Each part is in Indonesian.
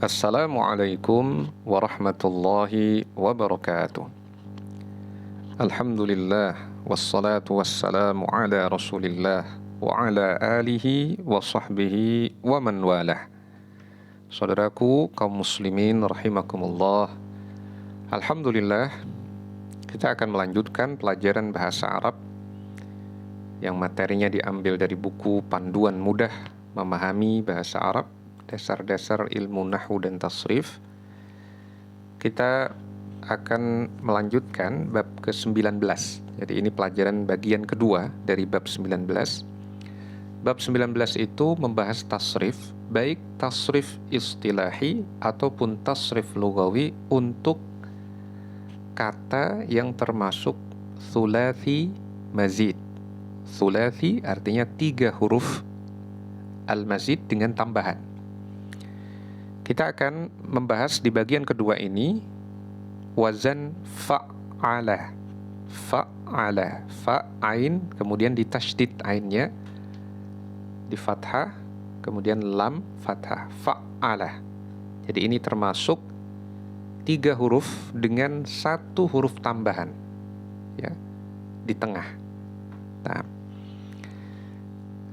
Assalamualaikum warahmatullahi wabarakatuh. Alhamdulillah wassalatu wassalamu ala Rasulillah wa ala alihi wa sahbihi wa man walah. Saudaraku kaum muslimin rahimakumullah. Alhamdulillah, kita akan melanjutkan pelajaran bahasa Arab yang materinya diambil dari buku Panduan Mudah Memahami Bahasa Arab, Dasar-dasar ilmu nahwu dan tasrif. Kita akan melanjutkan bab ke-19. Jadi ini pelajaran bagian kedua dari bab 19. Bab 19 itu membahas tasrif, baik tasrif istilahi ataupun tasrif lugawi untuk kata yang termasuk thulathi mazid. Thulathi artinya 3 huruf, al-mazid dengan tambahan. Kita akan membahas di bagian kedua ini wazan fa'ala. Fa'ala, fa'ain, kemudian ditasydid ainnya, di fathah, kemudian lam fathah, fa'ala. Jadi ini termasuk 3 huruf dengan 1 huruf tambahan, ya, di tengah. Nah,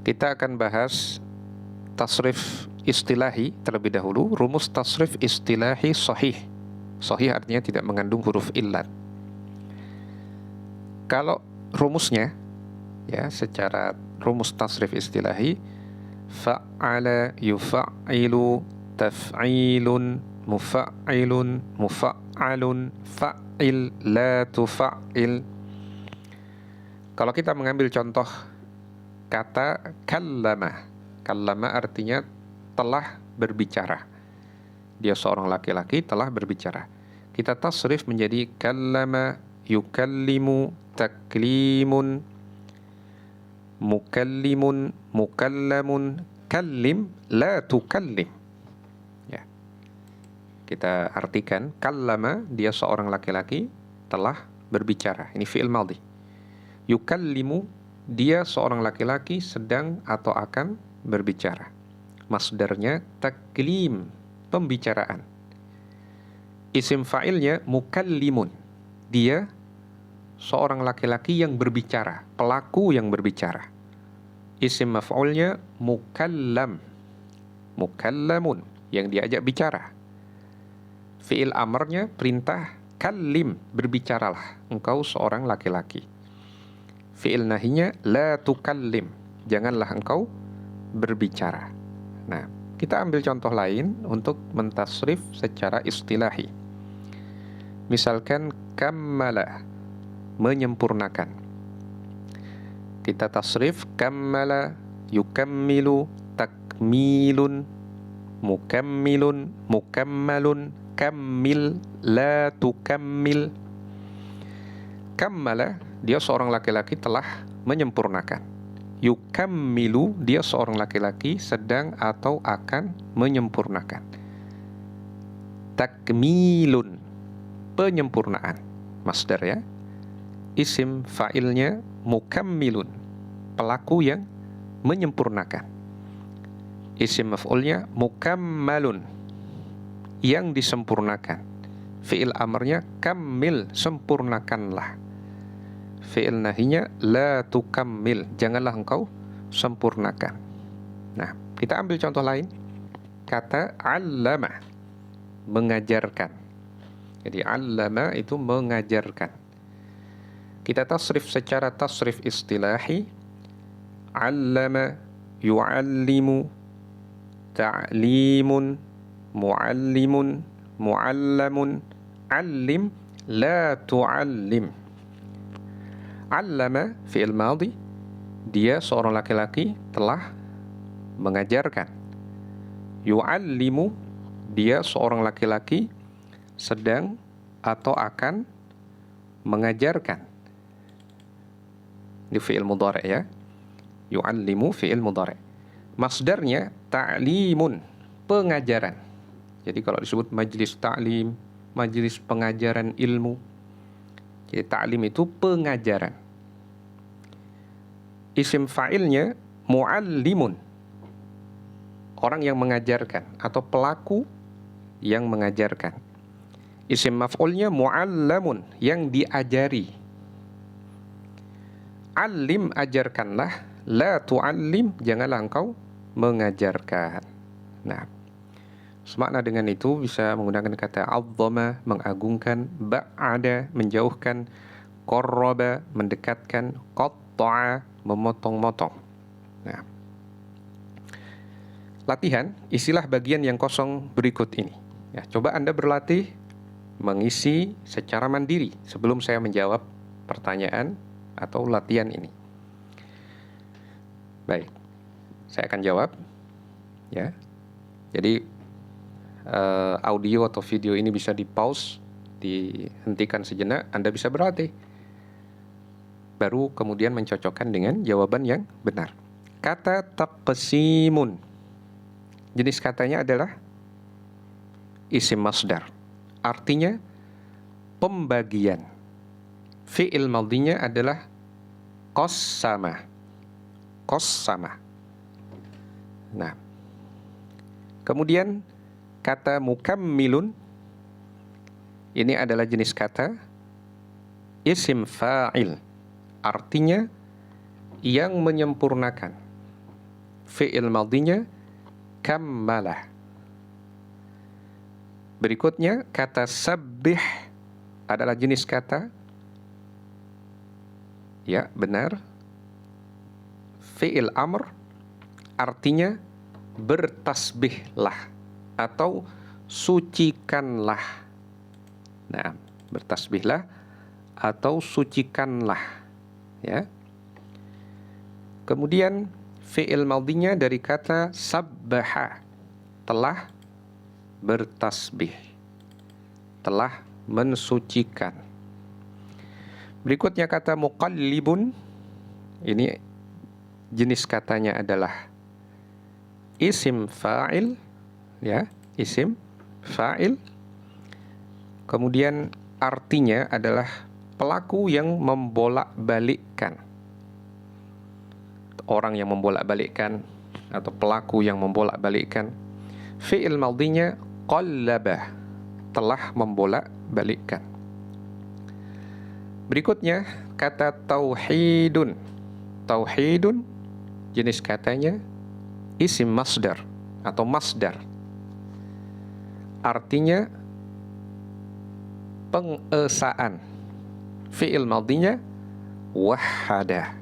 kita akan bahas tasrif istilahi terlebih dahulu. Rumus tasrif istilahi sahih. Sahih artinya tidak mengandung huruf illat. Kalau rumusnya, ya, secara rumus tasrif istilahi, fa'ala yufa'ailu taf'ilun mufa'ilun mufa'alun fa'il la tufa'il. Kalau kita mengambil contoh kata kallama. Kallama artinya telah berbicara. Dia seorang laki-laki telah berbicara. Kita tasrif menjadi kallama yukallimu taklimun mukallimun mukallamun kallim la tukallim. Ya. Kita artikan kallama, dia seorang laki-laki telah berbicara. Ini fi'il madhi. Yukallimu, dia seorang laki-laki sedang atau akan berbicara. Masdarnya taklim, pembicaraan. Isim fa'ilnya mukallimun, dia seorang laki-laki yang berbicara, pelaku yang berbicara. Isim maf'ulnya mukallam, mukallamun, yang diajak bicara. Fi'il amarnya perintah, kallim, berbicaralah engkau seorang laki-laki. Fi'il nahinya la tukallim, janganlah engkau berbicara. Nah, kita ambil contoh lain untuk mentasrif secara istilahi. Misalkan kammala, menyempurnakan. Kita tasrif kammala yukammilu takmilun mukammilun mukammalun kammil la tukammil. Kammala, dia seorang laki-laki telah menyempurnakan. Yukammilu, dia seorang laki-laki sedang atau akan menyempurnakan. Takmilun, penyempurnaan. Masdar, ya. Isim fa'ilnya mukammilun, pelaku yang menyempurnakan. Isim maf'ulnya mukammalun, yang disempurnakan. Fi'il amarnya kammil, sempurnakanlah. Fi'il nahinya la tukammil, janganlah engkau sempurnakan. Nah, kita ambil contoh lain. Kata allama, mengajarkan. Jadi allama itu mengajarkan. Kita tasrif secara tasrif istilahi. Allama yu'allimu ta'limun mu'allimun mu'allamun allim la tu'allim. Allama fi'il madhi, dia seorang laki-laki telah mengajarkan. Yu'allimu, dia seorang laki-laki sedang atau akan mengajarkan. Ini fi'il mudhari', ya. Yu'allimu fi'il mudhari'. Masdarnya ta'limun, pengajaran. Jadi kalau disebut majlis ta'lim, majlis pengajaran ilmu. Jadi ta'lim itu pengajaran. Isim fa'ilnya mu'allimun, orang yang mengajarkan atau pelaku yang mengajarkan. Isim maf'ulnya mu'allamun, yang diajari. Alim, ajarkanlah. La tu'allim, janganlah engkau mengajarkan. Nah, semakna dengan itu bisa menggunakan kata azzama, mengagungkan, ba'ada, menjauhkan, qarraba, mendekatkan, qatta'a, memotong-motong. Nah, latihan, isilah bagian yang kosong berikut ini. Ya, coba Anda berlatih mengisi secara mandiri sebelum saya menjawab pertanyaan atau latihan ini. Baik, saya akan jawab. Ya, jadi audio atau video ini bisa di-pause, dihentikan sejenak, Anda bisa berlatih. Baru kemudian mencocokkan dengan jawaban yang benar. Kata taqsimun, jenis katanya adalah isim masdar. Artinya pembagian. Fi'il madhinya adalah qassama. Qassama. Nah, kemudian kata mukammilun, ini adalah jenis kata isim fa'il. Artinya yang menyempurnakan. Fi'il madhinya kammalah. Berikutnya, kata sabbih adalah jenis kata, ya benar, fi'il amr, artinya bertasbihlah atau sucikanlah. Nah, bertasbihlah atau sucikanlah, ya. Kemudian fi'il madhinya dari kata sabbaha, telah bertasbih, telah mensucikan. Berikutnya kata muqallibun, ini jenis katanya adalah isim fa'il, ya, isim fa'il. Kemudian artinya adalah pelaku yang membolak-balikkan. Orang yang membolak-balikkan atau pelaku yang membolak-balikkan. Fi'il madhinya qallabah, telah membolak-balikkan. Berikutnya kata tauhidun. Tauhidun jenis katanya isim masdar atau masdar. Artinya pengesaan. Fi'il madhinya wahada,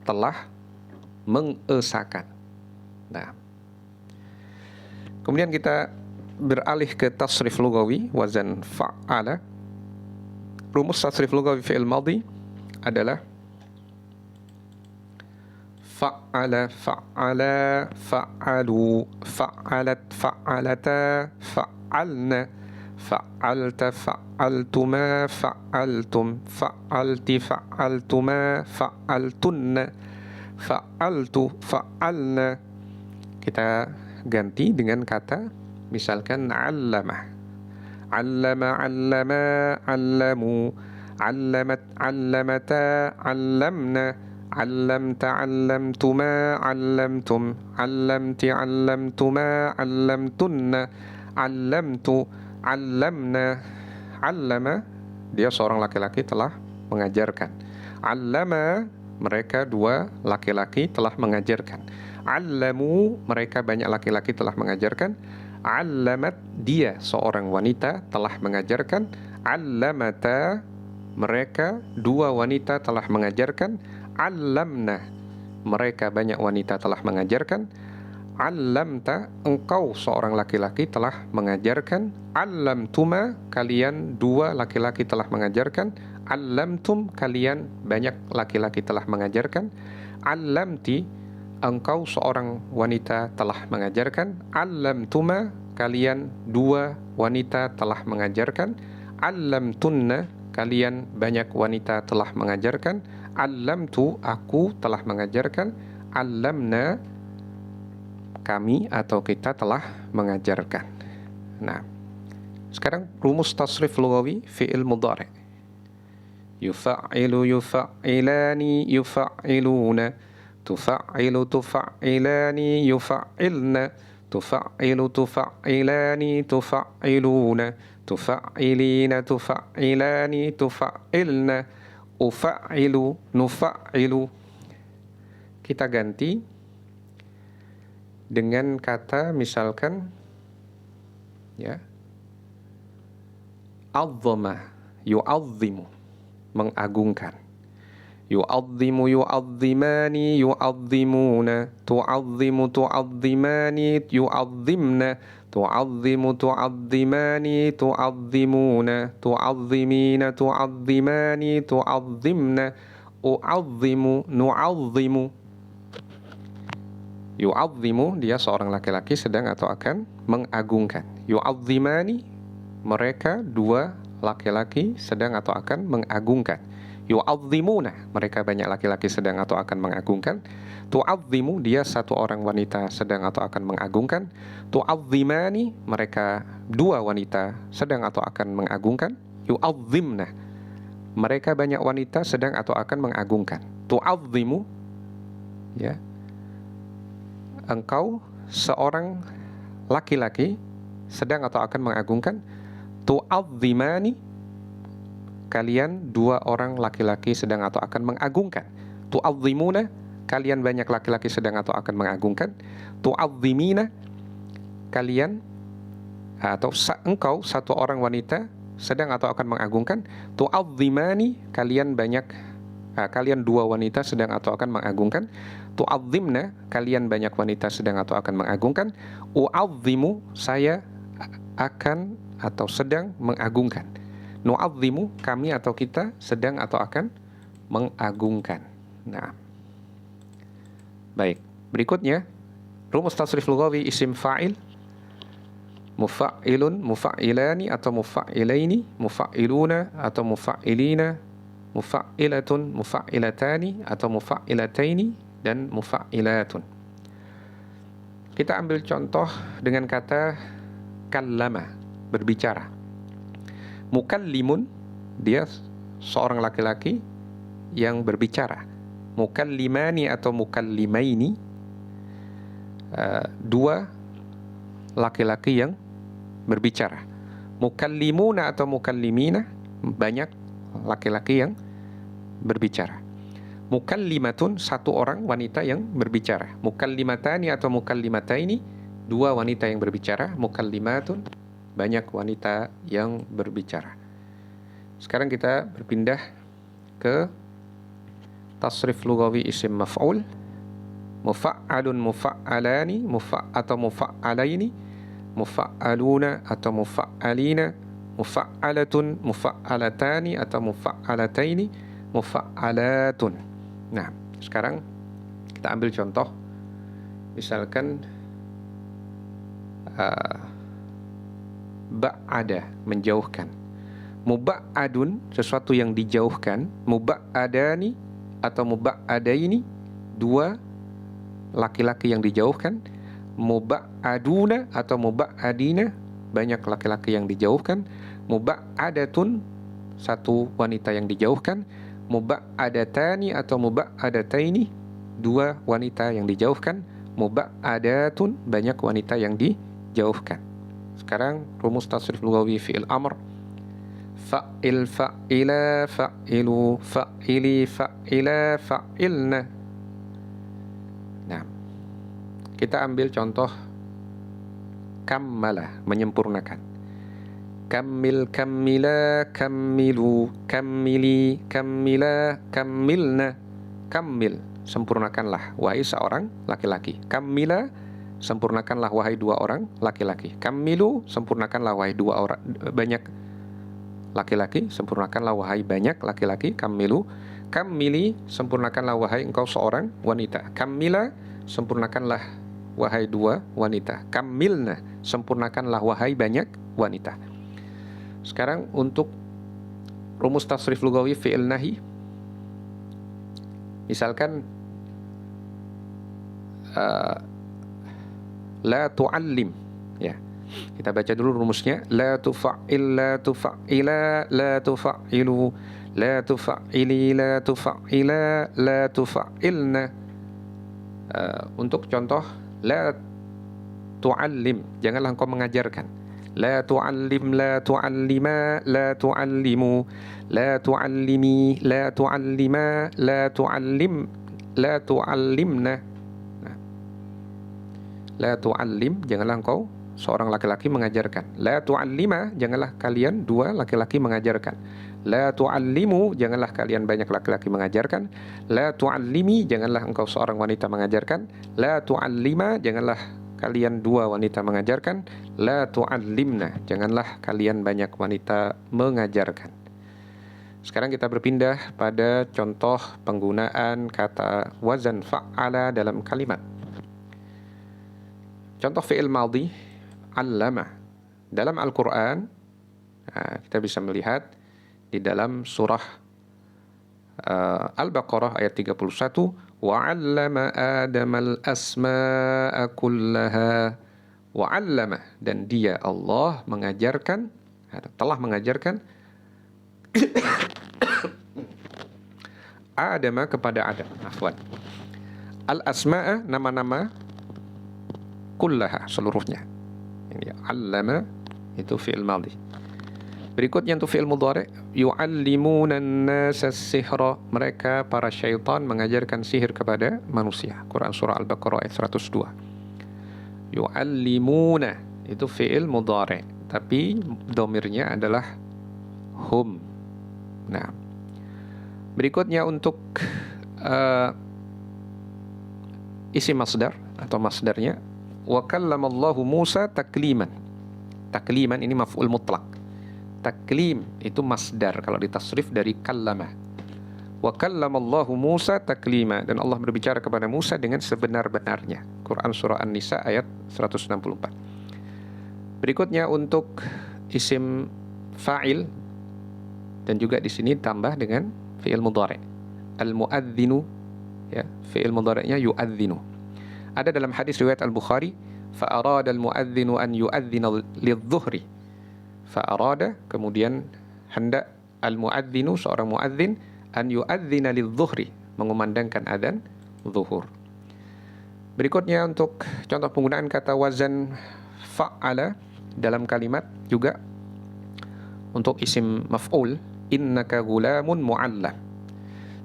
telah mengesakan. Nah, kemudian kita beralih ke tasrif lugawi, wazan fa'ala. Rumus tasrif lugawi fi'il madhi adalah fa'ala, fa'ala, fa'alu, fa'alat, fa'alata, fa'alna, fa'alta, fa'altuma, fa'altum, fa'alti, fa'altuma, fa'altunna, fa'altu, fa'alna. Kita ganti dengan kata misalkan 'allama. 'Allama, 'allama, 'allamu, 'allamat, 'allamata, 'allamna, 'allamta, 'allamtuma, 'allamtum, 'allamti, 'allamtuma, 'allamtunna, 'allamtu, 'allamna. 'Allama, dia seorang laki-laki telah mengajarkan. 'Allama, mereka dua laki-laki telah mengajarkan. 'Allamu, mereka banyak laki-laki telah mengajarkan. 'Allamat, dia seorang wanita telah mengajarkan. 'Allamata, mereka dua wanita telah mengajarkan. 'Allamna, mereka banyak wanita telah mengajarkan. 'Allamta, engkau seorang laki-laki telah mengajarkan. 'Allamtuma, kalian dua laki-laki telah mengajarkan. 'Allamtum, kalian banyak laki-laki telah mengajarkan. 'Allamti, engkau seorang wanita telah mengajarkan. 'Allamtuma, kalian dua wanita telah mengajarkan. 'Allamtunna, kalian banyak wanita telah mengajarkan. 'Allamtu, aku telah mengajarkan. 'Allamna, kami atau kita telah mengajarkan. Nah, sekarang rumus tasrif lugawi fi'il mudhari'. Yufa'ilu, yufa'ilani, yufa'iluna. Tufa'ilu, tufa'ilani, yufa'ilna. tufa'ailu, tufa'ilani, tufa'iluna, tufa'ilina, tufa'ilani, tufa'ilna, ufa'ilu, nufa'ilu. Kita ganti dengan kata misalkan ya, azzama, yu'azzimu, mengagungkan. Yu'azzimu, yu'azzimani, yu'azzimuna, tu'azzimu, tu'azzimani, yu'azzimna, tu'azzimu, tu'azzimani, tu'azzimuna, tu'azzimina, tu'azzimani, tu'azzimna, u'azzimu, nu'azzimu. Yu'azzimu, dia seorang laki-laki sedang atau akan mengagungkan. Yu'azzimani, mereka dua laki-laki sedang atau akan mengagungkan. Yu'azzimuna, mereka banyak laki-laki sedang atau akan mengagungkan. Tu'azzimu, dia satu orang wanita sedang atau akan mengagungkan. Tu'azzimani, mereka dua wanita sedang atau akan mengagungkan. Yu'azzimna, mereka banyak wanita sedang atau akan mengagungkan. Tu'azzimu, ya, engkau seorang laki-laki sedang atau akan mengagungkan. Tu'azzimani, kalian dua orang laki-laki sedang atau akan mengagungkan. Tu'azzimuna, kalian banyak laki-laki sedang atau akan mengagungkan. Tu'azzimina, kalian atau engkau satu orang wanita sedang atau akan mengagungkan. Tu'azzimani, kalian banyak kalian dua wanita sedang atau akan mengagungkan. Tu'azzimna, kalian banyak wanita sedang atau akan mengagungkan. U'azzimu, saya akan atau sedang mengagungkan. Nu'azzimu, kami atau kita sedang atau akan mengagungkan. Nah, baik. Berikutnya, rumus tasrif lughawi isim fa'il, mufa'ilun, mufa'ilani atau mufa'ilaini, mufa'iluna atau mufa'ilina, mufa'ilatun, mufa'ilatani atau mufa'ilataini, dan mufa'ilatun. Kita ambil contoh dengan kata kallama, berbicara. Mukallimun, dia seorang laki-laki yang berbicara. Mukallimani atau mukallimaini, dua laki-laki yang berbicara. Mukallimuna atau mukallimina, banyak laki-laki yang berbicara. Mukallimatun, satu orang wanita yang berbicara. Mukallimatani atau mukallimataini, dua wanita yang berbicara. Mukallimatun, banyak wanita yang berbicara. Sekarang kita berpindah ke tasrif lughawi isim maf'ul. Mufa'alun, mufa'alani, atau mufa'alaini, mufa'aluna atau mufa'alina, mufa'alatun, mufa'alatani atau mufa'alataini, mufa'alatun. Nah, sekarang kita ambil contoh. Misalkan ba'ada, menjauhkan. Muba'adun, sesuatu yang dijauhkan. Muba'adani atau muba'adaini, dua laki-laki yang dijauhkan. Muba'aduna atau muba'adina, banyak laki-laki yang dijauhkan. Muba'adatun, satu wanita yang dijauhkan. Muba'adatani atau muba'adataini, dua wanita yang dijauhkan. Muba'adatun, banyak wanita yang dijauhkan. Sekarang rumus tasrif lughawi fi'il amr. Fa'il, fa'ila, fa'ilu, fa'ili, fa'ila, fa'ilna. Nah, kita ambil contoh kammala, menyempurnakan. Kammil, kammila, kammilu, kammili, kammila, kammilna. Kammil, sempurnakanlah wahai seorang laki-laki. Kammila, sempurnakanlah wahai dua orang laki-laki. Kammilu, sempurnakanlah wahai dua orang banyak laki-laki. Sempurnakanlah wahai banyak laki-laki. Kammilu. Kammili, sempurnakanlah wahai engkau seorang wanita. Kammila, sempurnakanlah wahai dua wanita. Kammilna, sempurnakanlah wahai banyak wanita. Sekarang untuk rumus tasrif lughawi fi'il nahi. Misalkan la tu'allim, ya. Kita baca dulu rumusnya. La tufa'il, la tufa'ila, la tufa'ilu, la tufa'ili, la tufa'ila, la tufa'ilna. Untuk contoh, la tu'allim, janganlah engkau mengajarkan. La tu'allim, la tu'allima, la tu'allimu, la tu'allimi, la tu'allima, la tu'allim, la tu'allimna. Nah, la tu'allim, janganlah engkau seorang laki-laki mengajarkan. La tu'allima, janganlah kalian dua laki-laki mengajarkan. La tu'allimu, janganlah kalian banyak laki-laki mengajarkan. La tu'allimi, janganlah engkau seorang wanita mengajarkan. La tu'allima, janganlah kalian dua wanita mengajarkan. La tu'allimna, janganlah kalian banyak wanita mengajarkan. Sekarang kita berpindah pada contoh penggunaan kata wazan fa'ala dalam kalimat. Contoh fi'il madhi, allama. Dalam Al-Quran, kita bisa melihat di dalam surah Al-Baqarah ayat 31, wa'allama Adamal asma'a kullaha. Wa'allama, dan dia Allah mengajarkan, telah mengajarkan Adama kepada Adam, afwan. Al-asma'a, nama-nama, kullaha, seluruhnya. Ini allama itu fi'il madhi. Berikutnya untuk fi'il mudhari', yu'allimuna an-nasa as-sihra, mereka para syaitan mengajarkan sihir kepada manusia. Quran surah Al-Baqarah ayat 102. Yu'allimuna itu fi'il mudhari', tapi dhamirnya adalah hum. Nah, berikutnya untuk isim masdar atau masdarnya, wa kallamallahu Musa takliman. Takliman ini maf'ul mutlak. Taklim itu masdar kalau ditasrif dari kallama. Wa kallamallahu Musa taklima, dan Allah berbicara kepada Musa dengan sebenar-benarnya. Quran surah An-Nisa ayat 164. Berikutnya untuk isim fa'il, dan juga di sini tambah dengan fi'il mudhari'. Al-mu'adzinu, ya, fi'il mudhari'nya yu'adzinu. Ada dalam hadis riwayat Al-Bukhari, fa'arada al-mu'adzinu an yu'adzina lidh-dhuhri. Fa'arada, kemudian hendak al-mu'adzinu, seorang mu'adzin, an yu'adzina lidh-dhuhri, mengumandangkan adzan zuhur. Berikutnya untuk contoh penggunaan kata wazan fa'ala dalam kalimat juga untuk isim maf'ul, innaka gulamun mu'allam.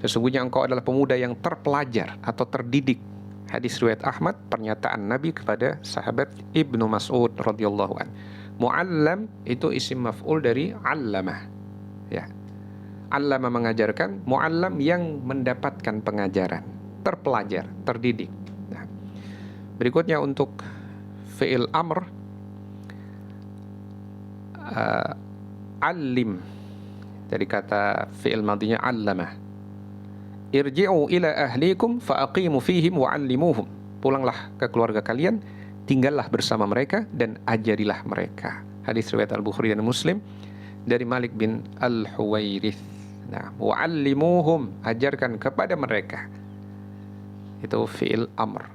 Sesungguhnya engkau adalah pemuda yang terpelajar atau terdidik. Hadis riwayat Ahmad, pernyataan Nabi kepada sahabat Ibnu Mas'ud radhiyallahu an. Mu'allam itu isim maf'ul dari 'allamah. Ya. 'Allama mengajarkan, mu'allam yang mendapatkan pengajaran, terpelajar, terdidik. Nah, berikutnya untuk fi'il amr, allim, dari kata fi'il madhinya 'allama. Irji'u ila ahlikum fa'aqimu fihim wa'allimuhum. Pulanglah ke keluarga kalian, tinggallah bersama mereka dan ajarilah mereka. Hadis riwayat Al-Bukhari dan Muslim dari Malik bin Al-Huwairith. Nah, wa'allimuhum, ajarkan kepada mereka. Itu fi'il amr.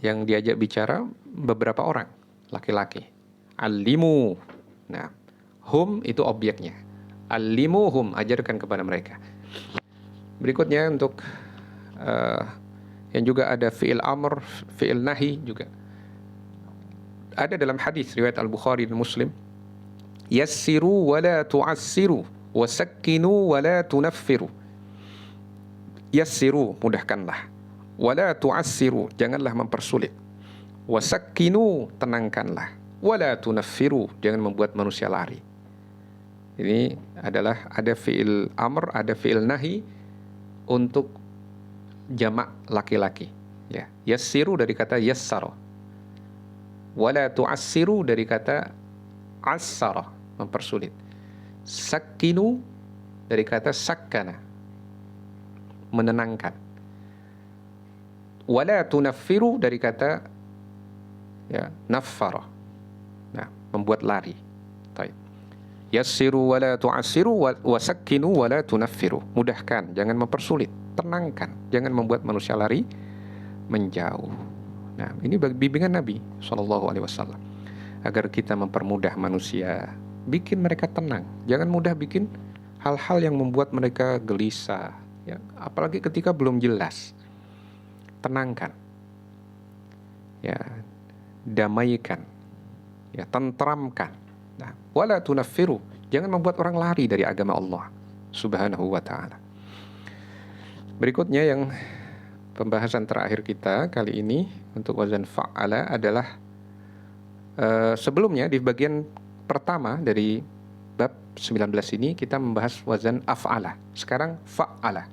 Yang diajak bicara beberapa orang, laki-laki. Allimu. Nah, hum itu objeknya. Allimuhum, ajarkan kepada mereka. Berikutnya untuk yang juga ada fi'il amr, fi'il nahi juga. Ada dalam hadis riwayat Al-Bukhari dan Muslim, yassiru wa la tu'assiru wa sakkinu wa la tunaffiru. Yassiru, mudahkanlah. Wa la tu'assiru, janganlah mempersulit. Wa sakkinu, tenangkanlah. Wa la tunaffiru, jangan membuat manusia lari. Ini adalah ada fi'il amr, ada fi'il nahi untuk jamak laki-laki. Ya, yassiru dari kata yassara. Wala tu'assiru dari kata assara, mempersulit. Sakkinu dari kata sakkana, menenangkan. Wala tunaffiru dari kata ya, naffara. Nah, membuat lari. Baik. Yassiru wala tu'assiru wa sakkinu wala tunaffiru. Mudahkan, jangan mempersulit. Tenangkan, jangan membuat manusia lari menjauh. Nah, ini bimbingan Nabi SAW agar kita mempermudah manusia, bikin mereka tenang. Jangan mudah bikin hal-hal yang membuat mereka gelisah, ya, apalagi ketika belum jelas. Tenangkan. ya, damaikan, ya, tentramkan. Nah, wala tunaffiru, jangan membuat orang lari dari agama Allah Subhanahu wa ta'ala. Berikutnya yang pembahasan terakhir kita kali ini untuk wazan fa'ala adalah sebelumnya di bagian pertama dari bab 19 ini kita membahas wazan af'ala. Sekarang fa'ala.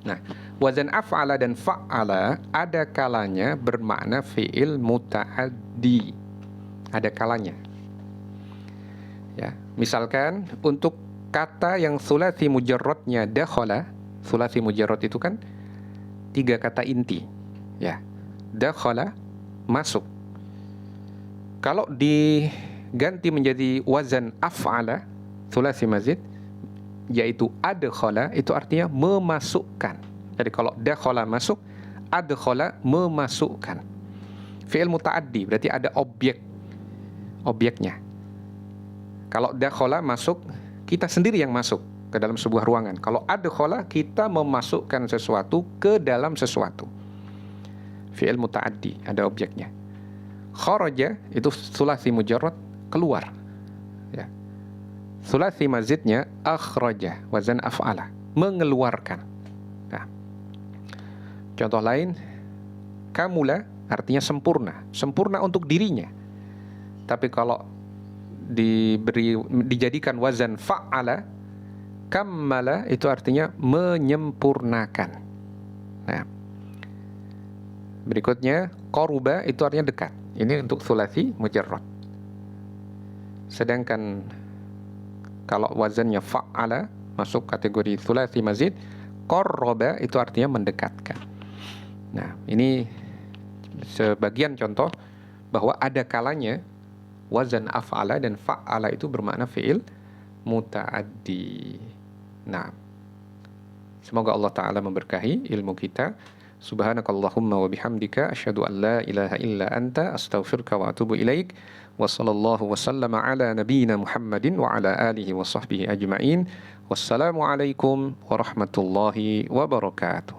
Nah, wazan af'ala dan fa'ala ada kalanya bermakna fi'il muta'addi. Ada kalanya. Ya, misalkan untuk kata yang thulathi mujarradnya dakhala, thulathi mujarrad itu kan 3 kata inti. Ya. Dakhala, masuk. Kalau diganti menjadi wazan af'ala, thulathi mazid, yaitu adkhala, itu artinya memasukkan. Jadi kalau dakhala masuk, adkhala memasukkan. Fi'il muta'addi berarti ada objeknya. Kalau dakhala masuk, kita sendiri yang masuk ke dalam sebuah ruangan. Kalau adkhala, kita memasukkan sesuatu ke dalam sesuatu. Fi'il muta'addi, ada objeknya. Kharaja itu thulathi mujarrad, keluar. Ya. Thulathi mazidnya akhraja, wazan af'ala, mengeluarkan. Nah, contoh lain, kamula artinya sempurna, sempurna untuk dirinya. Tapi kalau dijadikan wazan fa'ala, kammala itu artinya menyempurnakan. Nah, berikutnya qaruba itu artinya dekat. Ini untuk thulathi mujarrad. Sedangkan kalau wazannya fa'ala masuk kategori thulathi mazid, qarraba itu artinya mendekatkan. Nah, ini sebagian contoh bahwa ada kalanya wazan af'ala dan fa'ala itu bermakna fi'il muta'addi. Nah, semoga Allah Ta'ala memberkahi ilmu kita. Subhanakallahumma wa bihamdika asyhadu an la ilaha illa anta astaghfiruka wa atubu ilaik. Wa sallallahu wa sallama ala nabiyyina Muhammadin wa ala alihi wa sahbihi ajma'in. Wassalamu alaikum warahmatullahi wabarakatuh.